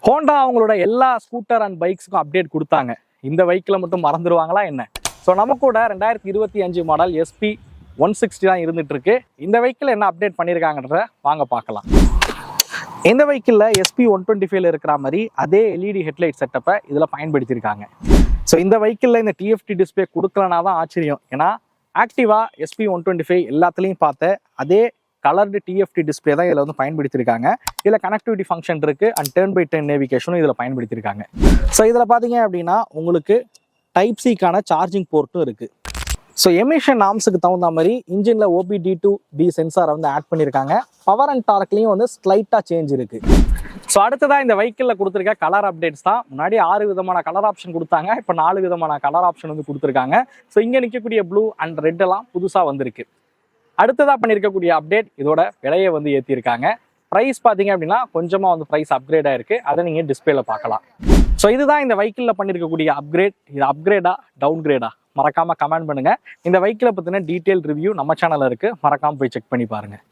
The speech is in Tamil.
ஹோண்டா அவங்களோட எல்லா ஸ்கூட்டர் அண்ட் பைக்ஸுக்கும் அப்டேட் கொடுத்தாங்க. இந்த பைக்கில் மட்டும் மறந்துடுவாங்களா என்ன? ஸோ நம்ம கூட 2025 மாடல் SP 160 தான் இருந்துட்டு இருக்கு. இந்த வெஹிக்கிள் என்ன அப்டேட் பண்ணியிருக்காங்கன்றத வாங்க பார்க்கலாம். இந்த வெஹிக்கிளில் SP 125 இருக்கிற மாதிரி அதே LED ஹெட்லைட் செட்டப்பை இதில் பயன்படுத்தியிருக்காங்க. ஸோ இந்த வெஹிக்கிளில் இந்த TFT டிஸ்பிளே கொடுக்கலனா தான் ஆச்சரியம். ஏன்னா ஆக்டிவா SP 125 எல்லாத்துலேயும் பார்த்த அதே கலர்டு TFT டிஸ்பிளே தான் இதில் வந்து பயன்படுத்தியிருக்காங்க. இதில் கனெக்டிவிட்டி ஃபங்க்ஷன் இருக்குது அண்ட் டர்ன் பை டர்ன் நேவிகேஷனும் இதில் பயன்படுத்தியிருக்காங்க. ஸோ இதில் பார்த்தீங்க அப்படின்னா உங்களுக்கு டைப் சிக்கான சார்ஜிங் போர்ட்டும் இருக்குது. ஸோ எமிஷன் நார்ம்ஸுக்கு தகுந்த மாதிரி இன்ஜினில் OBD2D சென்சாரை வந்து ஆட் பண்ணியிருக்காங்க. பவர் அண்ட் டார்க்லையும் வந்து ஸ்லைட்டாக சேஞ்ச் இருக்குது. ஸோ அடுத்ததாக இந்த வெஹிக்கிளில் கொடுத்துருக்க கலர் அப்டேட்ஸ் தான். முன்னாடி 6 விதமான கலர் ஆப்ஷன் கொடுத்தாங்க, இப்போ 4 விதமான கலர் ஆப்ஷன் வந்து கொடுத்துருக்காங்க. ஸோ இங்கே நிற்கக்கூடிய ப்ளூ அண்ட் ரெட் எல்லாம் புதுசாக வந்திருக்கு. அடுத்ததாக பண்ணியிருக்கக்கூடிய அப்டேட் இதோட விலையை வந்து ஏற்றிருக்காங்க. ப்ரைஸ் பார்த்தீங்க அப்படின்னா கொஞ்சமாக வந்து ப்ரைஸ் அப்கிரேட் ஆயிருக்கு. அதை நீங்கள் டிஸ்பிளேல பார்க்கலாம். ஸோ இதுதான் இந்த வெஹிக்கிளில் பண்ணியிருக்கக்கூடிய அப்கிரேட். இது அப்கிரேடா டவுன் கிரேடா மறக்காமல் கமெண்ட் பண்ணுங்கள். இந்த வெஹிக்கிளை பற்றின டீட்டெயில் ரிவ்யூ நம்ம சேனலில் இருக்குது, மறக்காமல் போய் செக் பண்ணி பாருங்கள்.